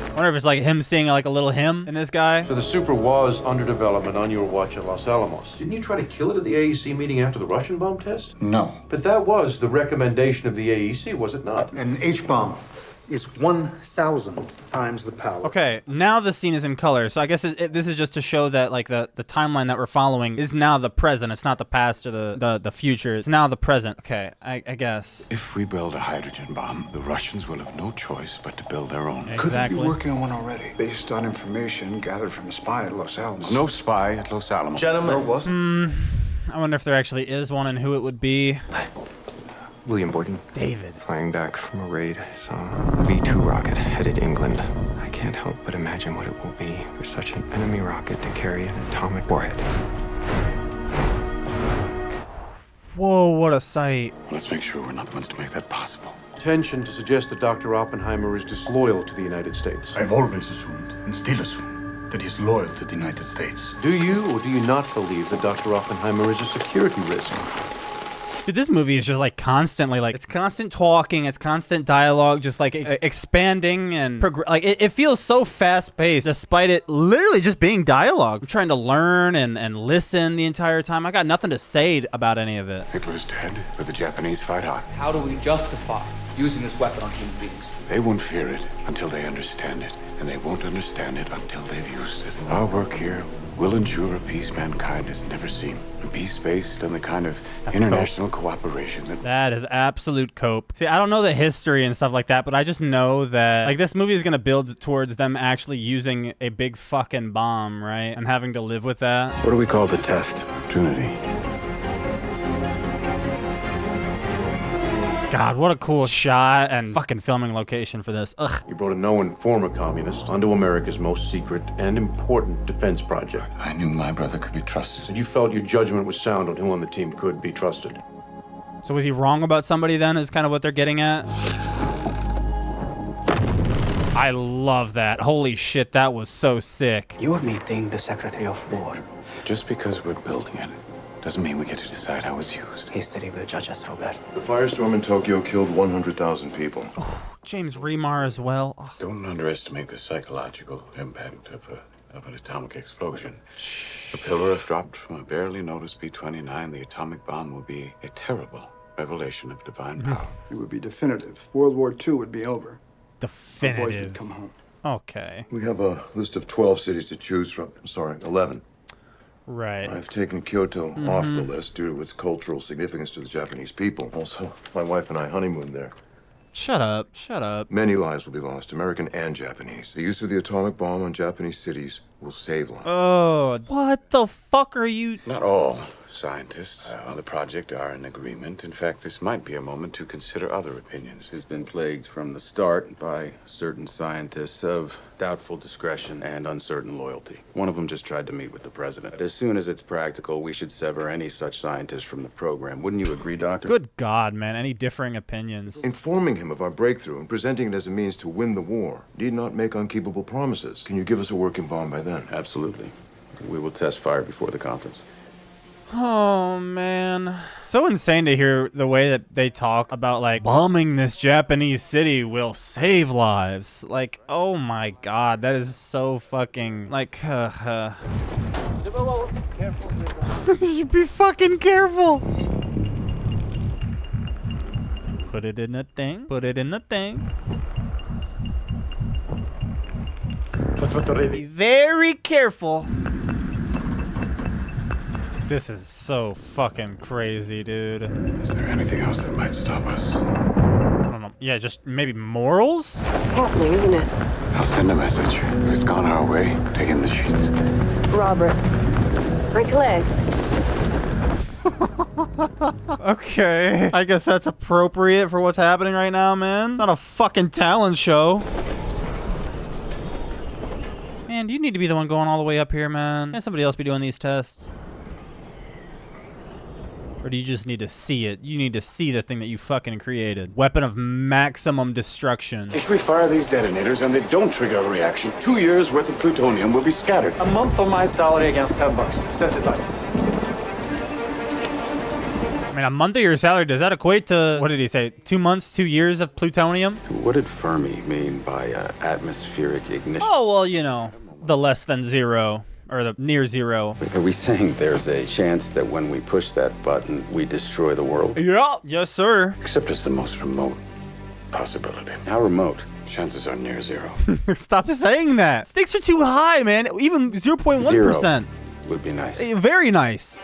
I wonder if it's like him seeing like a little hymn in this guy. So the super was under development on your watch at Los Alamos. Didn't you try to kill it at the AEC meeting after the Russian bomb test? No. But that was the recommendation of the AEC, was it not? An H-bomb is 1,000 times the power. Okay, now the scene is in color. So I guess this is just to show that like the timeline that we're following is now the present. It's not the past or the future. It's now the present. Okay, I guess. If we build a hydrogen bomb, the Russians will have no choice but to build their own. Could they be working on one already, based on information gathered from a spy at Los Alamos? No spy at Los Alamos. Gentlemen. There wasn't. I wonder if there actually is one and who it would be. William Boyden. David. Flying back from a raid, saw a V-2 rocket headed England. I can't help but imagine what it will be for such an enemy rocket to carry an atomic warhead. Whoa, what a sight. Let's make sure we're not the ones to make that possible. Tension to suggest that Dr. Oppenheimer is disloyal to the United States. I've always assumed, and still assume, that he's loyal to the United States. Do you or do you not believe that Dr. Oppenheimer is a security risk? Dude, this movie is just like constantly, like, it's constant talking, it's constant dialogue, just like expanding and like it feels so fast paced despite it literally just being dialogue. I'm trying to learn and listen the entire time. I got nothing to say about any of it. Hitler's dead, but the Japanese fight on. How do we justify using this weapon on human beings? They won't fear it until they understand it, and they won't understand it until they've used it. Our work here will ensure a peace mankind has never seen. A peace based on the kind of international cooperation that is absolute cope. See, I don't know the history and stuff like that, but I just know that like this movie is gonna build towards them actually using a big fucking bomb, right? And having to live with that. What do we call the test? Trinity. God, what a cool shot and fucking filming location for this. Ugh. You brought a known former communist onto America's most secret and important defense project. I knew my brother could be trusted. And you felt your judgment was sound on who on the team could be trusted. So was he wrong about somebody then, is kind of what they're getting at? I love that. Holy shit, that was so sick. You are meeting the Secretary of War. Just because we're building it doesn't mean we get to decide how it's used. History will judge us, Robert. The firestorm in Tokyo killed 100,000 people. James Remar as well. Oh. Don't underestimate the psychological impact of an atomic explosion. A pillar dropped from a barely noticed B-29, the atomic bomb will be a terrible revelation of divine power. It would be definitive. World War II would be over. Definitive. The boys would come home. Okay. We have a list of 12 cities to choose from. Sorry, 11. Right. I've taken Kyoto off the list due to its cultural significance to the Japanese people. Also, my wife and I honeymooned there. Shut up. Shut up. Many lives will be lost, American and Japanese. The use of the atomic bomb on Japanese cities will save lives. Oh, what the fuck are you? Not all scientists on the project are in agreement. In fact, this might be a moment to consider other opinions. Has been plagued from the start by certain scientists of doubtful discretion and uncertain loyalty. One of them just tried to meet with the president. As soon as it's practical, we should sever any such scientist from the program. Wouldn't you agree, Doctor? Good God, man. Any differing opinions? Informing him of our breakthrough and presenting it as a means to win the war need not make unkeepable promises. Can you give us a working bomb by then? Absolutely. We will test fire before the conference. Oh, man. So insane to hear the way that they talk about, like, bombing this Japanese city will save lives. Like, oh my God, that is so fucking, like, you be fucking careful. Put it in the thing. Put it in the thing. Be very careful. This is so fucking crazy, dude. Is there anything else that might stop us? I don't know. Yeah, just maybe morals? It's happening, isn't it? I'll send a message. If it's gone our way, take in the sheets. Robert, break a leg. Okay. I guess that's appropriate for what's happening right now, man. It's not a fucking talent show. Man, do you need to be the one going all the way up here, man? Can't somebody else be doing these tests? Or do you just need to see it? You need to see the thing that you fucking created. Weapon of maximum destruction. If we fire these detonators and they don't trigger a reaction, 2 years worth of plutonium will be scattered. A month of my salary against $10. Says it likes. I mean, a month of your salary, does that equate to, what did he say, 2 months, 2 years of plutonium? What did Fermi mean by atmospheric ignition? Oh, well, you know, the less than zero. Or the near zero. Are we saying there's a chance that when we push that button, we destroy the world? Yeah, yes, sir. Except it's the most remote possibility. How remote? Chances are near zero. Stop saying that. Stakes are too high, man. Even 0.1%. Would be nice. Very nice.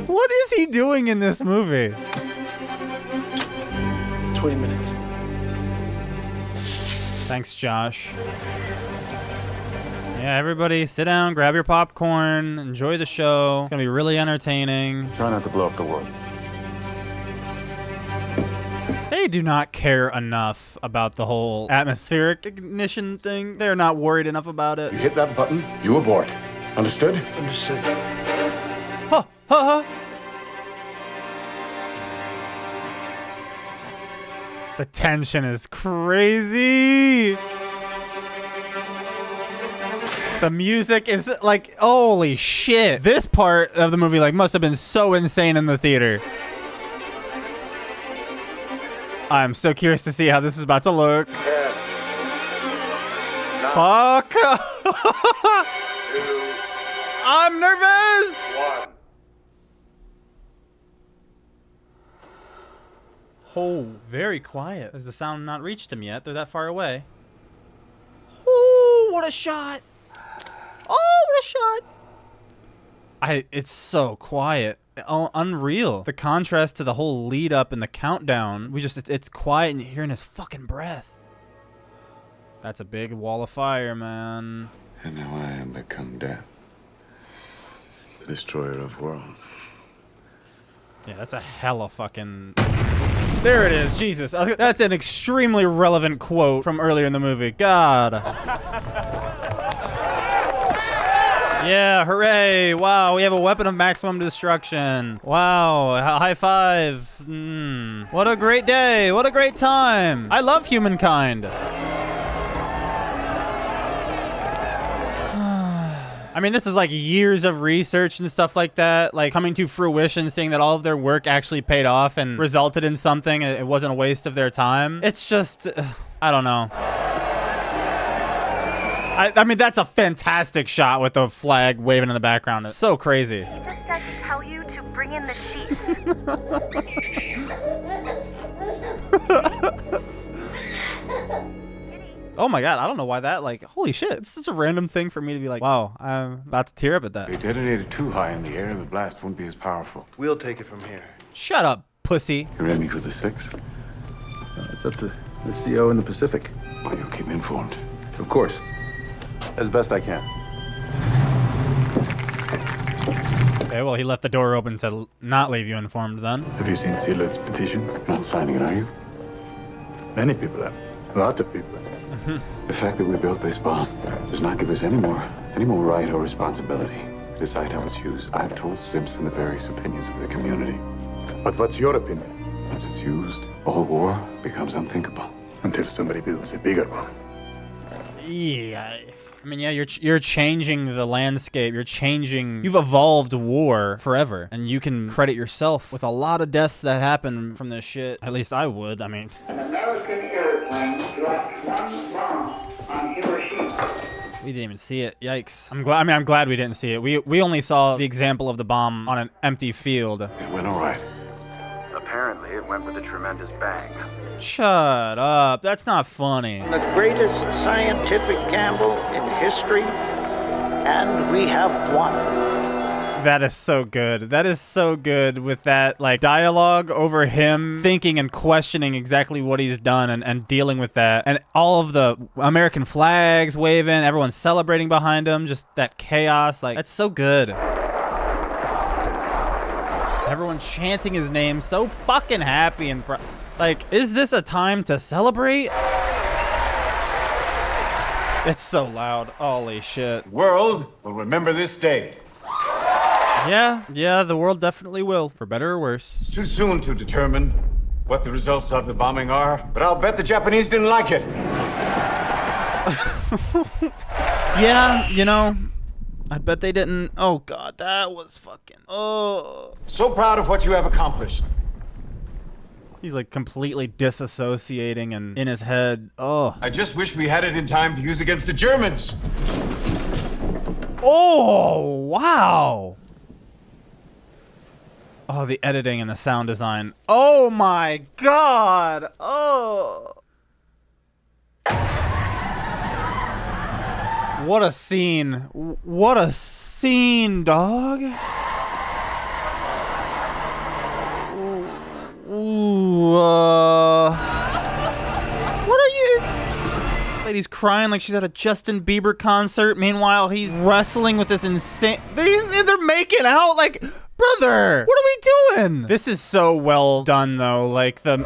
What is he doing in this movie? 20 minutes. Thanks, Josh. Yeah, everybody sit down, grab your popcorn, enjoy the show. It's gonna be really entertaining. Try not to blow up the world. They do not care enough about the whole atmospheric ignition thing. They're not worried enough about it. You hit that button, you abort. Understood? Understood. Ha, ha, ha. The tension is crazy. The music is like, holy shit. This part of the movie like must have been so insane in the theater. I'm so curious to see how this is about to look. 10, 9, Fuck. 2, I'm nervous. 1. Oh, very quiet. Has the sound not reached them yet? They're that far away. Oh, what a shot. Oh, what a shot. It's so quiet. Oh, unreal. The contrast to the whole lead up and the countdown. It's quiet and you're hearing his fucking breath. That's a big wall of fire, man. And now I am become death, the destroyer of worlds. Yeah, that's a hella fucking... There it is, Jesus. That's an extremely relevant quote from earlier in the movie. God. Yeah, hooray. Wow, we have a weapon of maximum destruction. Wow, high five. What a great day. What a great time. I love humankind. I mean, this is like years of research and stuff like that, like coming to fruition, seeing that all of their work actually paid off and resulted in something. It wasn't a waste of their time. It's just, I don't know. I mean, that's a fantastic shot with the flag waving in the background. It's so crazy. He just said to tell you to bring in the sheets. Oh my God, I don't know why that, like, holy shit. It's such a random thing for me to be like, wow, I'm about to tear up at that. If they detonated too high in the air, the blast wouldn't be as powerful. We'll take it from here. Shut up, pussy. You ready for the 6th? It's up to the CO in the Pacific. Well, you'll keep me informed. Of course. As best I can. Okay, well, he left the door open to not leave you informed then. Have you seen Silet's petition? Not signing it, are you? Many people have. A lot of people. The fact that we built this bomb does not give us any more right or responsibility to decide how it's used. I've told Simpson the various opinions of the community. But what's your opinion? Once it's used, all war becomes unthinkable. Until somebody builds a bigger one. Yeah. I mean, yeah, you're changing the landscape. You've evolved war forever. And you can credit yourself with a lot of deaths that happen from this shit. At least I would. I mean... An American airplane dropped one bomb on Hiroshima. We didn't even see it. Yikes. I'm glad we didn't see it. We only saw the example of the bomb on an empty field. It went all right. Apparently, it went with a tremendous bang. Shut up. That's not funny. The greatest scientific gamble in history, and we have won. That is so good. That is so good with that, like, dialogue over him thinking and questioning exactly what he's done and dealing with that. And all of the American flags waving, everyone celebrating behind him, just that chaos. Like, that's so good. Everyone chanting his name, so fucking happy and like, is this a time to celebrate? It's so loud. Holy shit. World will remember this day. Yeah, the world definitely will, for better or worse. It's too soon to determine what the results of the bombing are, but I'll bet the Japanese didn't like it. Yeah, you know, I bet they didn't. Oh God, that was fucking, oh. So proud of what you have accomplished. He's like completely disassociating and in his head. Oh. I just wish we had it in time to use against the Germans. Oh, wow. Oh, the editing and the sound design. Oh my God. Oh. What a scene. What a scene, dog. Ooh, what are you? Lady's crying like she's at a Justin Bieber concert. Meanwhile, he's wrestling with this insane... They're making out like... Brother, what are we doing? This is so well done, though. Like, the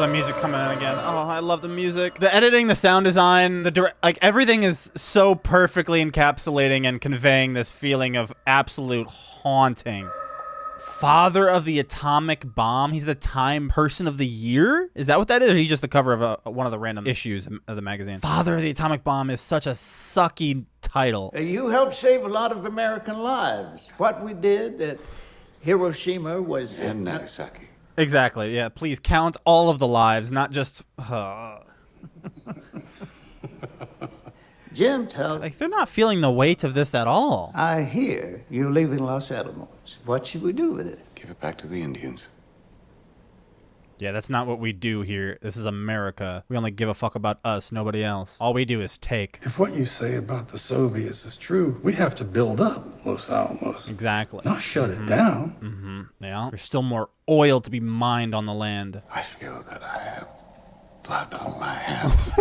music coming in again. Oh, I love the music. The editing, the sound design, like, everything is so perfectly encapsulating and conveying this feeling of absolute haunting Father of the atomic bomb. He's the Time Person of the Year? Is that what that is? Or he's just the cover of one of the random issues of the magazine? Father of the atomic bomb is such a sucky title. You helped save a lot of American lives. What we did at Hiroshima was... And Nagasaki. Exactly, yeah. Please count all of the lives, not just... Jim tells... Like, they're not feeling the weight of this at all. I hear you're leaving Los Alamos. What should we do with it? Give it back to the Indians. Yeah, that's not what we do here. This is America. We only give a fuck about us, nobody else. All we do is take. If what you say about the Soviets is true, we have to build up Los Alamos. Exactly. Not shut it down. Yeah. There's still more oil to be mined on the land. I feel that I have blood on my hands.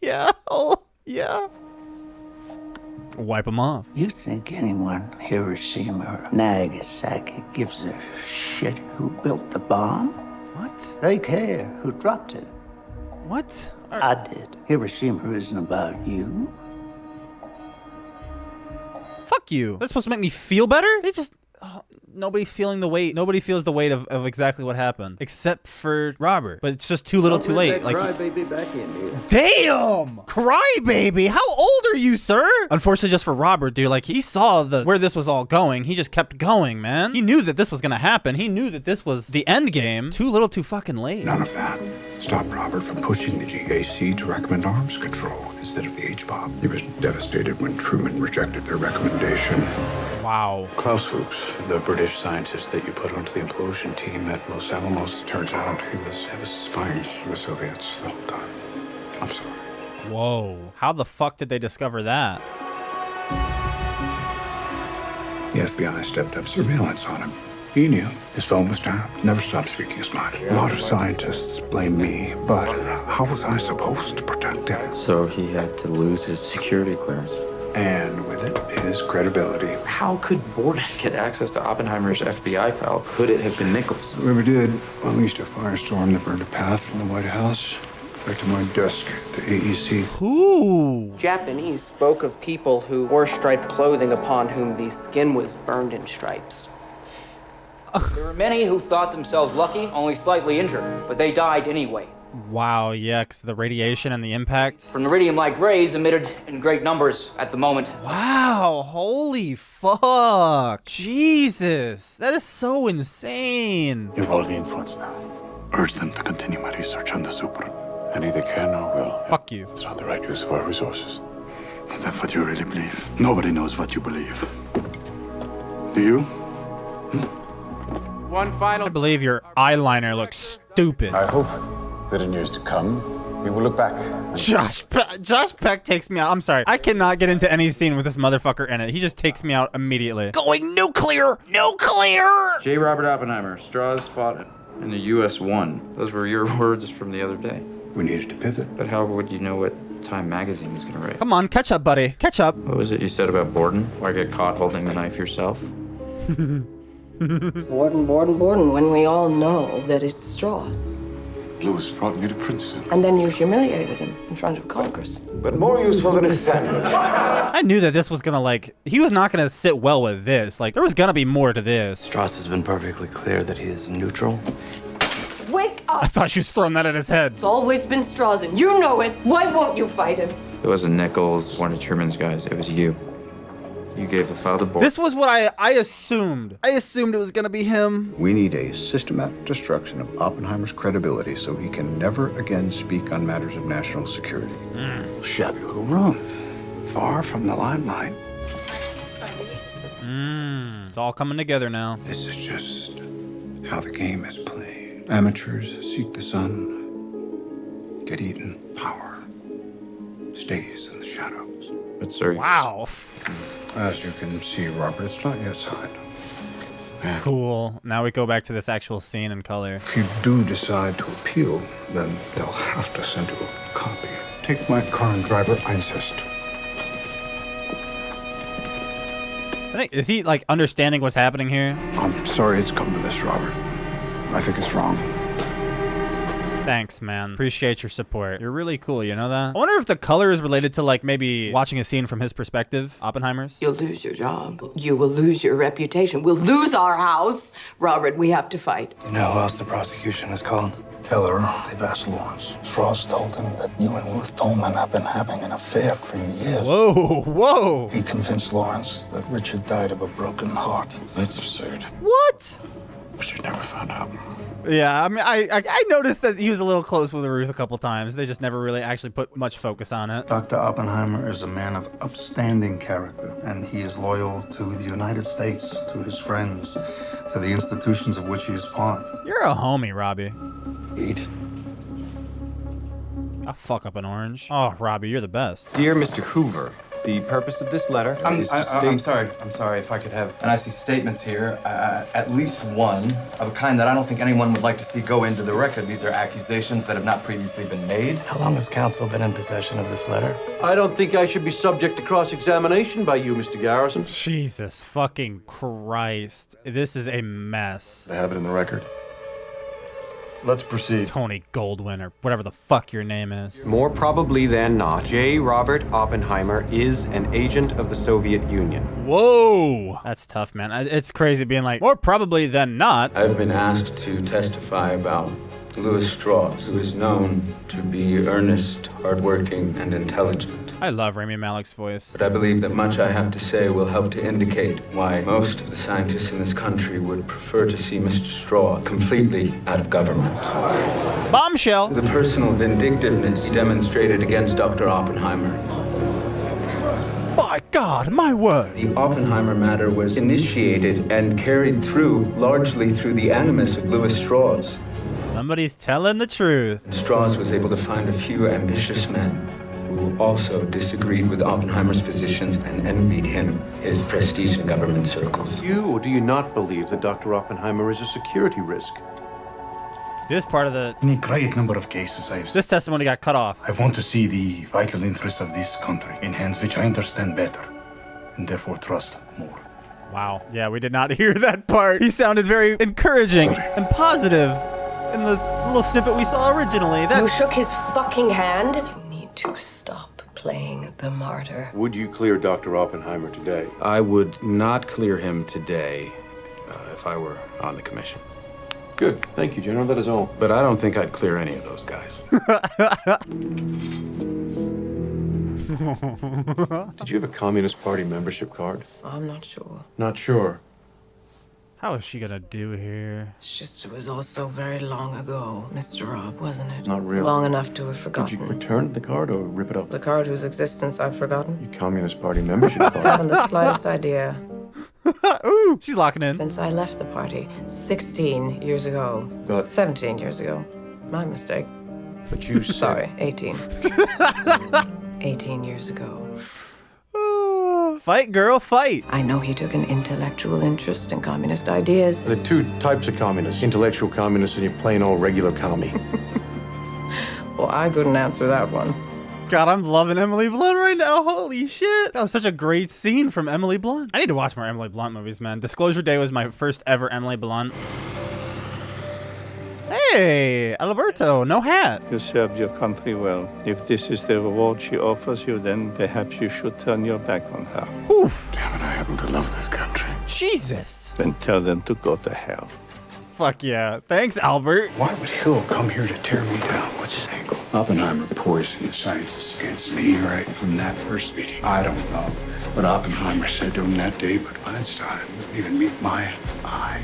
Yeah. Oh, yeah. Wipe them off. You think anyone, Hiroshima or Nagasaki, gives a shit who built the bomb? What? They care who dropped it. What? I did. Hiroshima isn't about you. Fuck you. That's supposed to make me feel better? They just... nobody feeling the weight. Nobody feels the weight of exactly what happened. Except for Robert. But it's just too little too late. Like, crybaby back in here. Damn! Crybaby! How old are you, sir? Unfortunately, just for Robert, dude, like, he saw where this was all going. He just kept going, man. He knew that this was gonna happen. He knew that this was the end game. Too little too fucking late. None of that stopped Robert from pushing the GAC to recommend arms control instead of the H-bomb. He was devastated when Truman rejected their recommendation. Wow. Klaus Fuchs, the British scientist that you put onto the implosion team at Los Alamos, turns out he was spying for the Soviets the whole time. I'm sorry. Whoa. How the fuck did they discover that? The FBI stepped up surveillance on him. He knew his phone was tapped. Never stopped speaking his mind. A lot of scientists blame me, but how was I supposed to protect him? So he had to lose his security clearance. And with it, his credibility. How could Borden get access to Oppenheimer's FBI file? Could it have been Nichols? Whoever did unleashed a firestorm that burned a path from the White House back to my desk, the AEC. Who? Japanese spoke of people who wore striped clothing upon whom the skin was burned in stripes. There were many who thought themselves lucky, only slightly injured, but they died anyway. Wow, yeah, 'cause the radiation and the impact. From iridium-like rays emitted in great numbers at the moment. Wow, holy fuck. Jesus, that is so insane. You have all the influence now. Urge them to continue my research on the super. I neither can nor will. Fuck you. It's not the right use of our resources. Is that what you really believe? Nobody knows what you believe. Do you? I believe your eyeliner looks stupid. I hope that in years to come, we will look back. Josh Peck takes me out. I'm sorry. I cannot get into any scene with this motherfucker in it. He just takes me out immediately. Going nuclear! Nuclear! J. Robert Oppenheimer, straws fought in the U.S. won. Those were your words from the other day. We needed to pivot. But how would you know what Time magazine is going to write? Come on, catch up, buddy. Catch up. What was it you said about Borden? Why get caught holding the knife yourself? Borden, when we all know that it's Strauss. Lewis brought me to Princeton. And then you humiliated him in front of Congress. But more useful than a sandwich. I knew that this was gonna, like, he was not gonna sit well with this. Like, there was gonna be more to this. Strauss has been perfectly clear that he is neutral. Wake up! I thought she was throwing that at his head. It's always been Strauss, and you know it. Why won't you fight him? It wasn't Nichols, one of Truman's guys. It was you. You gave the file to Borden. This was what I assumed. I assumed it was gonna be him. We need a systematic destruction of Oppenheimer's credibility so he can never again speak on matters of national security. Shabby little room, far from the limelight. It's all coming together now. This is just how the game is played. Amateurs seek the sun, get eaten. Power stays in the shadows. But sir, wow. As you can see, Robert, it's not yet signed. Cool. Now we go back to this actual scene in color. If you do decide to appeal, then they'll have to send you a copy. Take my car and driver, I insist. I think, is he, like, understanding what's happening here? I'm sorry it's come to this, Robert. I think it's wrong. Thanks, man. Appreciate your support. You're really cool, you know that? I wonder if the color is related to like maybe watching a scene from his perspective, Oppenheimer's. You'll lose your job. You will lose your reputation. We'll lose our house. Robert, we have to fight. You know who else the prosecution is called? Tell her they've asked Lawrence. Strauss told him that you and Ruth Tolman have been having an affair for years. Whoa, whoa. He convinced Lawrence that Richard died of a broken heart. That's absurd. What? We should never found out. Yeah, I mean, I noticed that he was a little close with Ruth a couple times. They just never really actually put much focus on it. Dr. Oppenheimer is a man of upstanding character, and he is loyal to the United States, to his friends, to the institutions of which he is part. You're a homie, Robbie. Eat. I'll fuck up an orange. Oh, Robbie, you're the best. Dear Mr. Hoover, the purpose of this letter is to state... I'm sorry if I could have... And I see statements here, at least one, of a kind that I don't think anyone would like to see go into the record. These are accusations that have not previously been made. How long has counsel been in possession of this letter? I don't think I should be subject to cross-examination by you, Mr. Garrison. Jesus fucking Christ. This is a mess. I have it in the record. Let's proceed. Tony Goldwyn, or whatever the fuck your name is. More probably than not, J. Robert Oppenheimer is an agent of the Soviet Union. Whoa! That's tough, man. It's crazy being like, more probably than not. I've been asked to testify about Louis Strauss, who is known to be earnest, hardworking, and intelligent. I love Rami Malek's voice. But I believe that much I have to say will help to indicate why most of the scientists in this country would prefer to see Mr. Strauss completely out of government. Bombshell! The personal vindictiveness he demonstrated against Dr. Oppenheimer. By God, my word! The Oppenheimer matter was initiated and carried through largely through the animus of Louis Strauss. Somebody's telling the truth. Strauss was able to find a few ambitious men who also disagreed with Oppenheimer's positions and envied him his prestige in government circles. You or do you not believe that Dr. Oppenheimer is a security risk? This part of the... In a great number of cases, This testimony got cut off. I want to see the vital interests of this country in hands which I understand better, and therefore trust more. Wow. Yeah, we did not hear that part. He sounded very encouraging and positive in the little snippet we saw originally. You shook his fucking hand? You need to stop playing the martyr. Would you clear Dr. Oppenheimer today? I would not clear him today if I were on the commission. Good. Thank you, General. That is all. But I don't think I'd clear any of those guys. Did you have a Communist Party membership card? I'm not sure. Not sure. How is she gonna do here? It's just it was all so very long ago, Mr. Robb, wasn't it? Not really. Long enough to have forgotten. Did you return the card or rip it up? The card whose existence I've forgotten? Your Communist Party membership card. I haven't the slightest idea. Ooh, she's locking in. Since I left the party 16 years ago. But 17 years ago. My mistake. But you said... Sorry, 18. 18 years ago. Fight, girl, fight. I know he took an intellectual interest in communist ideas. The two types of communists, intellectual communists and your plain old regular commie. Well, I couldn't answer that one. God, I'm loving Emily Blunt right now. Holy shit. That was such a great scene from Emily Blunt. I need to watch more Emily Blunt movies, man. Disclosure Day was my first ever Emily Blunt. Hey, Alberto, no hat. You served your country well. If this is the reward she offers you, then perhaps you should turn your back on her. Whew. Damn it, I happen to love this country. Jesus. Then tell them to go to hell. Fuck yeah. Thanks, Albert. Why would Hill come here to tear me down? What's his angle? Oppenheimer poisoned the scientists against me right from that first meeting. I don't know what Oppenheimer said to him that day, but by this time, it wouldn't even meet my eye.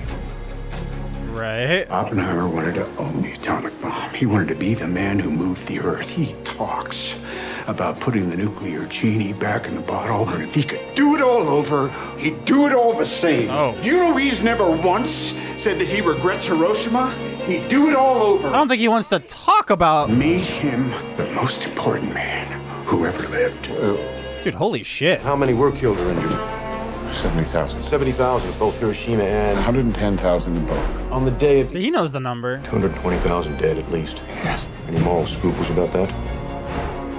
Right. Oppenheimer wanted to own the atomic bomb. He wanted to be the man who moved the Earth. He talks about putting the nuclear genie back in the bottle, and if he could do it all over, he'd do it all the same. Oh. You know he's never once said that he regrets Hiroshima? He'd do it all over. I don't think he wants to talk about... Made him the most important man who ever lived. Dude, holy shit. How many were killed or injured? 70,000. 70,000, both Hiroshima and... 110,000 in both. On the day of... So he knows the number. 220,000 dead at least. Yes. Any moral scruples about that?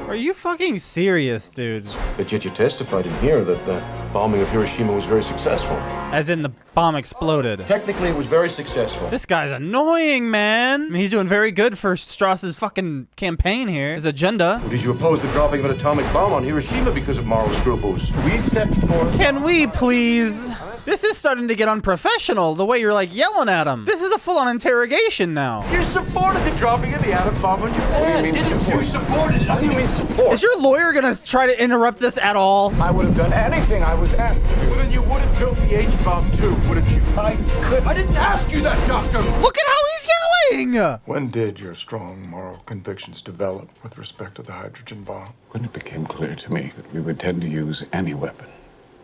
Are you fucking serious, dude? But yet you testified in here that bombing of Hiroshima was very successful. As in the bomb exploded. Technically, it was very successful. This guy's annoying, man. I mean, he's doing very good for Strauss's fucking campaign here, his agenda. Or did you oppose the dropping of an atomic bomb on Hiroshima because of moral scruples? We set forth. Can we please? This is starting to get unprofessional, the way you're like yelling at him. This is a full-on interrogation now. You supported the dropping of the atom bomb on Japan. What do you mean support? You supported it. How do you mean support? Is your lawyer gonna try to interrupt this at all? I would have done anything I was asked to do. Well, then you would have built the H-bomb too, wouldn't you? I could. I didn't ask you that, Doctor. Look at how he's yelling! When did your strong moral convictions develop with respect to the hydrogen bomb? When it became clear to me that we would tend to use any weapon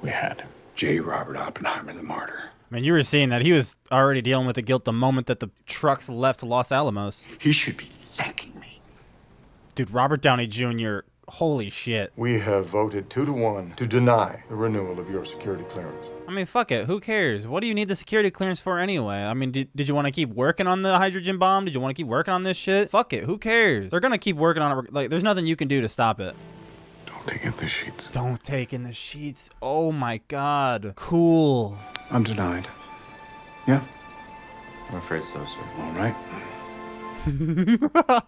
we had. J. Robert Oppenheimer, the martyr. I mean, you were seeing that he was already dealing with the guilt the moment that the trucks left Los Alamos. He should be thanking me. Dude, Robert Downey Jr., holy shit. We have voted 2-1 to deny the renewal of your security clearance. I mean, fuck it. Who cares? What do you need the security clearance for anyway? I mean, did you want to keep working on the hydrogen bomb? Did you want to keep working on this shit? Fuck it. Who cares? They're going to keep working on it. Like, there's nothing you can do to stop it. Don't take in the sheets. Don't take in the sheets. Oh my God. Cool. I'm denied. Yeah? I'm afraid so, sir. All right.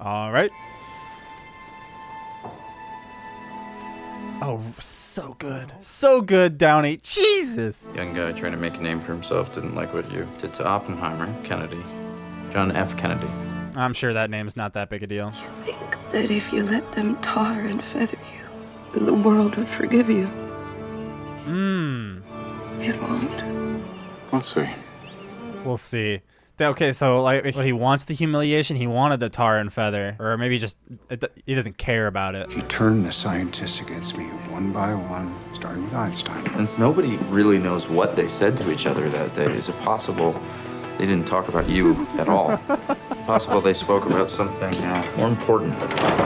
All right. Oh, so good. So good, Downey. Jesus. Young guy trying to make a name for himself didn't like what you did to Oppenheimer, Kennedy, John F. Kennedy. I'm sure that name's not that big a deal. You think that if you let them tar and feather you, then the world would forgive you? It won't. We'll see. We'll see. Okay, so like he wants the humiliation, he wanted the tar and feather, or maybe just he doesn't care about it. He turned the scientists against me one by one, starting with Einstein. Since nobody really knows what they said to each other that day, is it possible they didn't talk about you at all? Possible they spoke about something more important.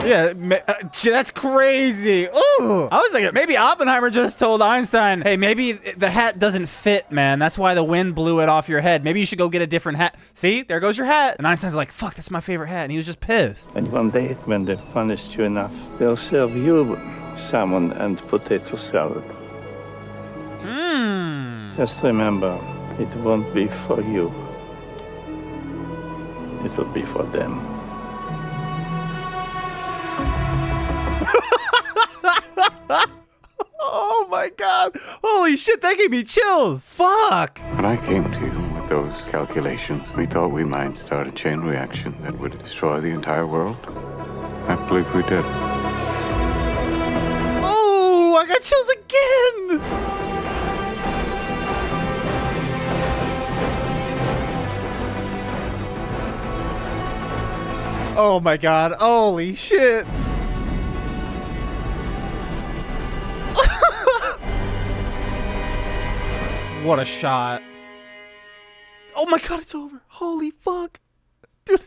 Yeah, that's crazy. Ooh, I was thinking maybe Oppenheimer just told Einstein, hey, maybe the hat doesn't fit, man. That's why the wind blew it off your head. Maybe you should go get a different hat. See, there goes your hat. And Einstein's like, fuck, that's my favorite hat. And he was just pissed. And one day, when they've punished you enough, they'll serve you salmon and potato salad. Just remember, it won't be for you. It will be for them. Oh my God. Holy shit, that gave me chills. Fuck. When I came to you with those calculations, we thought we might start a chain reaction that would destroy the entire world. I believe we did. Oh, I got chills again. Oh my God, holy shit. What a shot. Oh my God, it's over. Holy fuck. Dude,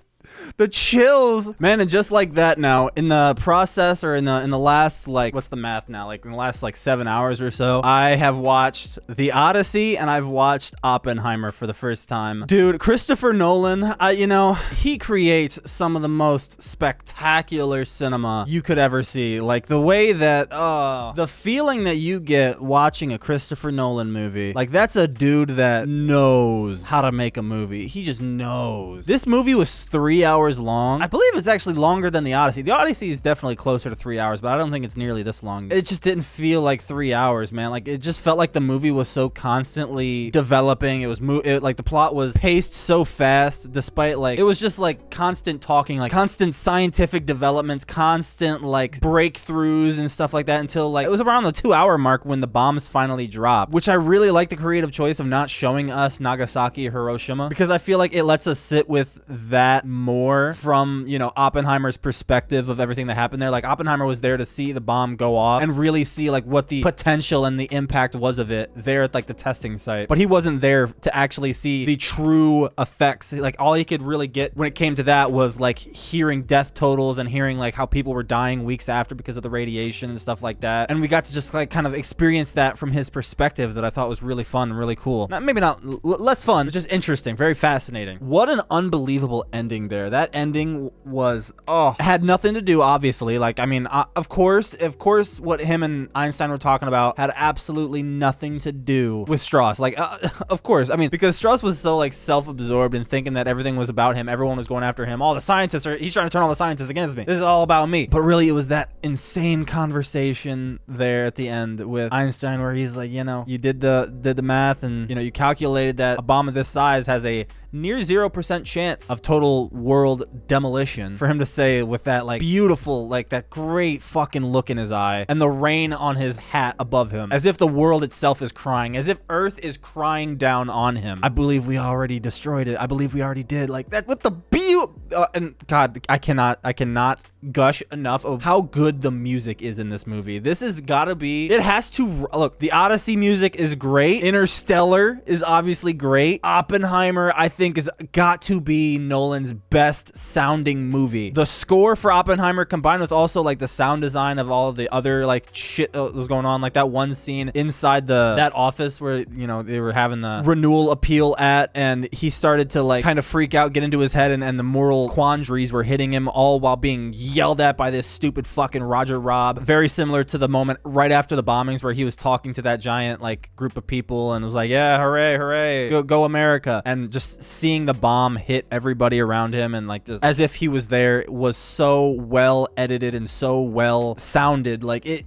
the chills. Man, and just like that now, in the process or in the last, like, what's the math now? Like in the last 7 hours or so, I have watched The Odyssey and I've watched Oppenheimer for the first time. Dude, Christopher Nolan, he creates some of the most spectacular cinema you could ever see. Like the way that, the feeling that you get watching a Christopher Nolan movie, like that's a dude that knows how to make a movie. He just knows. This movie was 3 hours long. I believe it's actually longer than The Odyssey. The Odyssey is definitely closer to 3 hours, but I don't think it's nearly this long. It just didn't feel like 3 hours, man. Like it just felt like the movie was so constantly developing. It was like the plot was paced so fast, despite it was just like constant talking, like constant scientific developments, constant like breakthroughs and stuff like that until it was around the 2 hour mark when the bombs finally dropped, which I really like the creative choice of not showing us Nagasaki or Hiroshima, because I feel like it lets us sit with that more from, Oppenheimer's perspective of everything that happened there. Like Oppenheimer was there to see the bomb go off and really see what the potential and the impact was of it there at the testing site. But he wasn't there to actually see the true effects. Like all he could really get when it came to that was hearing death totals and hearing how people were dying weeks after because of the radiation and stuff like that. And we got to just kind of experience that from his perspective that I thought was really fun and really cool. Maybe not less fun, but just interesting, very fascinating. What an unbelievable ending there there. That ending was, had nothing to do, obviously. Like, I mean, of course, what him and Einstein were talking about had absolutely nothing to do with Strauss. Like, of course. I mean, because Strauss was so, like, self-absorbed and thinking that everything was about him. Everyone was going after him. All the scientists he's trying to turn all the scientists against me. This is all about me. But really, it was that insane conversation there at the end with Einstein where he's like, you know, you did the math and, you know, you calculated that a bomb of this size has a near 0% chance of total world demolition. For him to say with that, like, beautiful, like, that great fucking look in his eye and the rain on his hat above him, as if the world itself is crying, as if Earth is crying down on him. I believe we already destroyed it. I believe we already did. Like, that with the and God, I cannot gush enough of how good the music is in this movie. This has got to be, it has to, look, the Odyssey music is great. Interstellar is obviously great. Oppenheimer, I think, has got to be Nolan's best sounding movie. The score for Oppenheimer, combined with also like the sound design of all of the other like shit that was going on, like that one scene inside that office where, you know, they were having the renewal appeal and he started to like kind of freak out, get into his head, and the moral quandaries were hitting him, all while being yelled at by this stupid fucking Roger Robb. Very similar to the moment right after the bombings where he was talking to that giant like group of people and was like, yeah, hooray, hooray, go America. And just seeing the bomb hit everybody around him and like this, as if he was there, was so well edited and so well sounded. Like it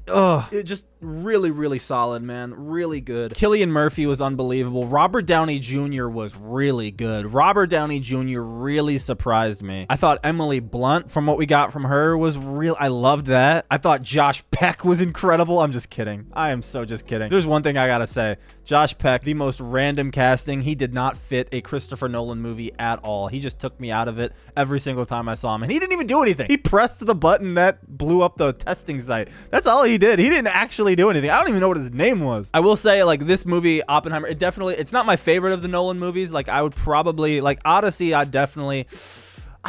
just really solid, man. Really good. Cillian Murphy was unbelievable. Robert Downey Jr. was really good. Robert Downey Jr. really surprised me. I thought Emily Blunt, from what we got from her, was real. I loved that. I thought Josh Peck was incredible. I'm just kidding. I am so just kidding. There's one thing I gotta say. Josh Peck, the most random casting. He did not fit a Christopher Nolan movie at all. He just took me out of it every single time I saw him. And he didn't even do anything. He pressed the button that blew up the testing site. That's all he did. He didn't actually do anything. I don't even know what his name was. I will say, like, this movie, Oppenheimer, it's not my favorite of the Nolan movies. Like, I would probably, like, Odyssey, I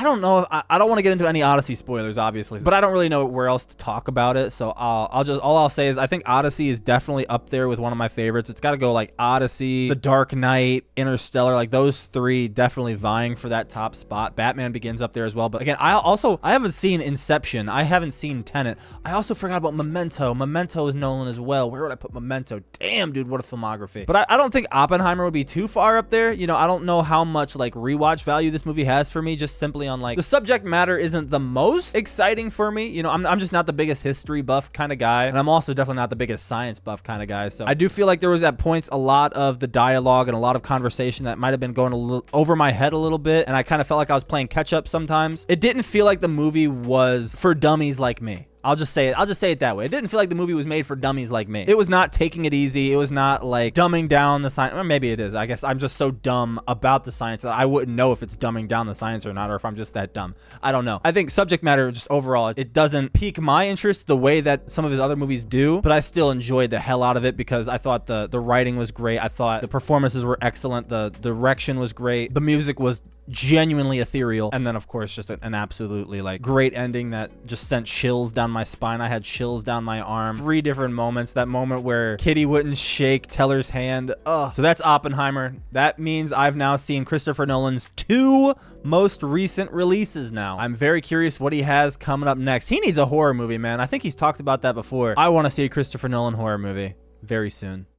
don't know. I don't want to get into any Odyssey spoilers, obviously, but I don't really know where else to talk about it. So all I'll say is I think Odyssey is definitely up there with one of my favorites. It's got to go like Odyssey, The Dark Knight, Interstellar, like those three definitely vying for that top spot. Batman Begins up there as well. But again, I haven't seen Inception. I haven't seen Tenet. I also forgot about Memento. Memento is Nolan as well. Where would I put Memento? Damn, dude, what a filmography. But I don't think Oppenheimer would be too far up there. You know, I don't know how much like rewatch value this movie has for me, just simply on like the subject matter isn't the most exciting for me. You know, I'm just not the biggest history buff kind of guy, and I'm also definitely not the biggest science buff kind of guy. So I do feel like there was at points a lot of the dialogue and a lot of conversation that might have been going a little over my head a little bit, and I kind of felt like I was playing catch up sometimes. It didn't feel like the movie was for dummies like me. I'll just say it that way. It didn't feel like the movie was made for dummies like me. It was not taking it easy. It was not like dumbing down the science. Or maybe it is. I guess I'm just so dumb about the science that I wouldn't know if it's dumbing down the science or not, or if I'm just that dumb. I don't know. I think subject matter just overall, it doesn't pique my interest the way that some of his other movies do, but I still enjoyed the hell out of it because I thought the writing was great. I thought the performances were excellent. The direction was great. The music was genuinely ethereal, and then of course just an absolutely like great ending that just sent chills down my spine. I had chills down my arm. 3 different moments. That moment where Kitty wouldn't shake Teller's hand. So that's Oppenheimer. That means I've now seen Christopher Nolan's 2 most recent releases now. I'm very curious what he has coming up next. He needs a horror movie, man. I think he's talked about that before. I want to see a Christopher Nolan horror movie very soon.